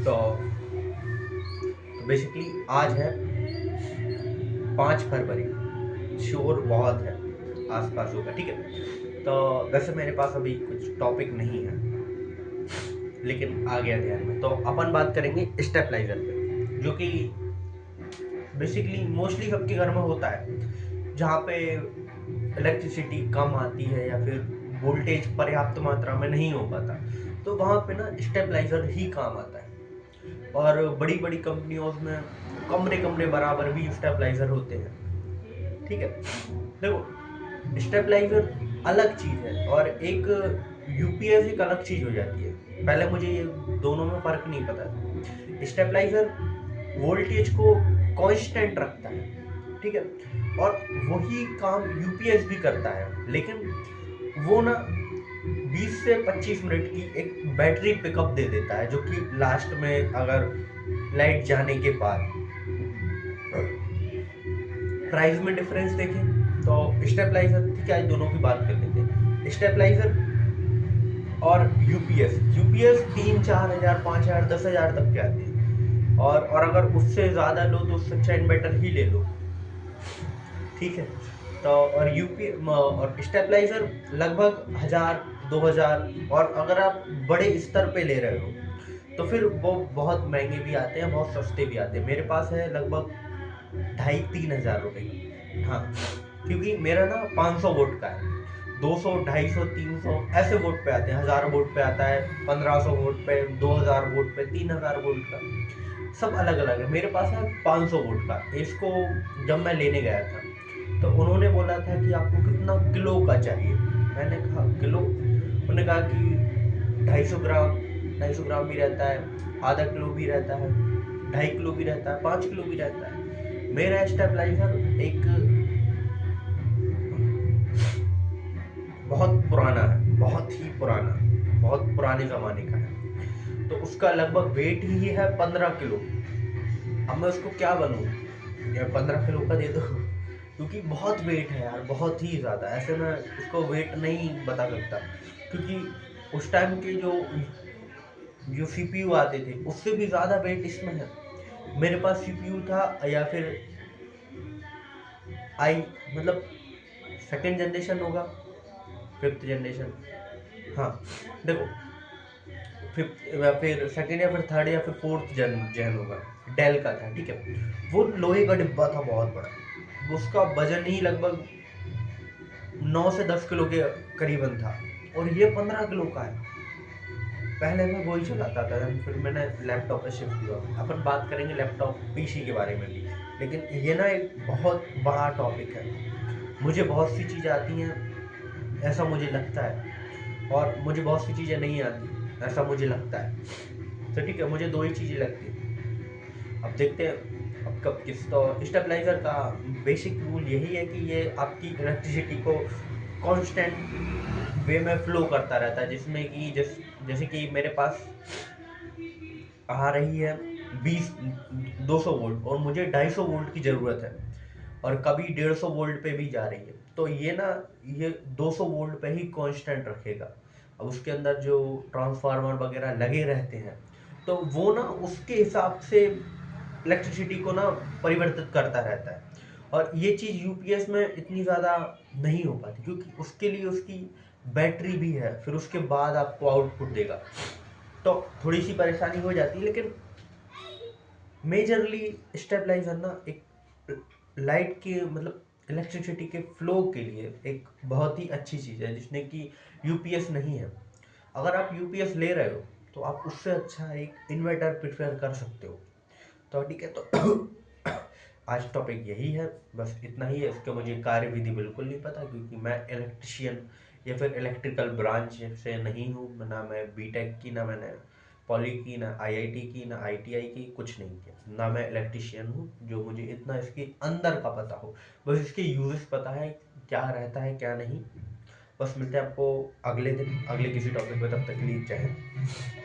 तो बेसिकली आज है 5 फरवरी। शोर बहुत है, आसपास होगा, ठीक है। तो वैसे मेरे पास अभी कुछ टॉपिक नहीं है, लेकिन आ गया ध्यान में। तो अपन बात करेंगे स्टेपलाइजर पे, जो कि बेसिकली मोस्टली सबके घर में होता है, जहाँ पे इलेक्ट्रिसिटी कम आती है या फिर वोल्टेज पर्याप्त मात्रा में नहीं हो पाता, तो वहाँ पे ना स्टेबलाइजर ही काम आता है। और बड़ी बड़ी कंपनियों में कमरे कमरे बराबर भी स्टेबलाइजर होते हैं, ठीक है। देखो, स्टेबलाइजर अलग चीज है और एक यूपीएस एक अलग चीज हो जाती है। पहले मुझे ये दोनों में फर्क नहीं पता था। स्टेबलाइजर वोल्टेज को कांस्टेंट रखता है, ठीक है, और वही काम यूपीएस भी करता है, लेकिन वो ना 20 से 25 मिनट की एक बैटरी पिकअप दे देता है, जो कि लास्ट में अगर लाइट जाने के बाद प्राइस में डिफरेंस देखें तो स्टेबलाइजर, ठीक है, दोनों की बात कर लेते हैं। स्टेबलाइजर और यूपीएस यूपीएस 3-4 हजार 5 हजार 10 हजार तक के आते हैं, और अगर उससे ज़्यादा लो तो उससे अच्छा इन्वर्टर ही ले लो, ठीक है। तो और यूपी और स्टेबलाइजर लगभग 1000-2000, और अगर आप बड़े स्तर पे ले रहे हो तो फिर वो बहुत महंगे भी आते हैं, बहुत सस्ते भी आते हैं। मेरे पास है लगभग 2500-3000 रुपए का, हाँ, क्योंकि मेरा ना 500 वोट का है। 200, 250, 300 ऐसे वोट पे आते हैं, 1000 वोट पे आता है, 1500 वोट पे, 2000 वोट पे, 3000 वोट का, सब अलग अलग है। मेरे पास है 500 वोट का। इसको जब मैं लेने गया था तो उन्होंने बोला था कि आपको कितना किलो का चाहिए। मैंने कहा किलो, उन्होंने कहा कि 250 ग्राम, 250 ग्राम भी रहता है, आधा किलो भी रहता है, 2.5 किलो भी रहता है, 5 किलो भी रहता है। मेरा स्टेबलाइजर एक बहुत पुराना है, बहुत ही पुराना, बहुत पुराने ज़माने का है। तो उसका लगभग वेट ही है 15 किलो। अब मैं उसको क्या बनूँ, या 15 किलो का दे दो, क्योंकि बहुत वेट है यार, बहुत ही ज़्यादा। ऐसे मैं उसको वेट नहीं बता सकता, क्योंकि उस टाइम के जो सीपीयू आते थे उससे भी ज़्यादा वेट इसमें है। मेरे पास सीपीयू था, या फिर आई मतलब सेकंड जनरेशन होगा, फिफ्थ जनरेशन, हाँ, देखो, फिफ्थ या फिर सेकंड या फिर थर्ड या फिर फोर्थ जन होगा। डेल का था, ठीक है। वो लोहे का डिब्बा था, बहुत बड़ा। उसका वजन ही लगभग 9 से 10 किलो के करीबन था, और ये 15 किलो का है। पहले मैं वही चलाता था, फिर मैंने लैपटॉप पे शिफ्ट हुआ। अपन बात करेंगे लैपटॉप पीसी के बारे में भी, लेकिन ये ना एक बहुत बड़ा टॉपिक है। मुझे बहुत सी चीज़ें आती हैं, ऐसा मुझे लगता है, और मुझे बहुत सी चीज़ें नहीं आती, ऐसा मुझे लगता है। तो ठीक है, मुझे दो ही चीज़ें लगती हैं। अब देखते हैं अब कब किस। तो स्टेबलाइजर का बेसिक रूल यही है कि ये आपकी इलेक्ट्रिसिटी को कांस्टेंट वे में फ्लो करता रहता है, जिसमें कि जैसे कि मेरे पास आ रही है 200 वोल्ट, और मुझे 250 वोल्ट की ज़रूरत है, और कभी 150 वोल्ट पे भी जा रही है। तो ये ना, ये 200 वोल्ट पे ही कांस्टेंट रखेगा। अब उसके अंदर जो ट्रांसफार्मर वगैरह लगे रहते हैं, तो वो ना उसके हिसाब से इलेक्ट्रिसिटी को ना परिवर्तित करता रहता है। और ये चीज़ यूपीएस में इतनी ज़्यादा नहीं हो पाती, क्योंकि उसके लिए उसकी बैटरी भी है, फिर उसके बाद आपको आउटपुट देगा। तो थोड़ी सी परेशानी हो जाती है, लेकिन मेजरली स्टेबलाइजर ना एक लाइट के मतलब इलेक्ट्रिसिटी के फ्लो के लिए एक बहुत ही अच्छी चीज़ है, जिसने कि यूपीएस नहीं है। अगर आप यूपीएस ले रहे हो तो आप उससे अच्छा एक इन्वर्टर प्रेफर कर सकते हो। तो ठीक है, तो आज टॉपिक यही है, बस इतना ही है। इसका मुझे कार्य विधि बिल्कुल नहीं पता, क्योंकि मैं इलेक्ट्रिशियन या फिर इलेक्ट्रिकल ब्रांच से नहीं हूँ। ना मैं बीटेक की, ना मैंने पॉली की, ना आईआईटी की, ना आईटीआई की, कुछ नहीं किया। ना मैं इलेक्ट्रिशियन हूँ जो मुझे इतना इसके अंदर का पता हो। बस इसके यूजेस पता है, क्या रहता है क्या नहीं। बस मिलते हैं आपको अगले दिन अगले किसी टॉपिक पे, तब तक के लिए जय हिंद।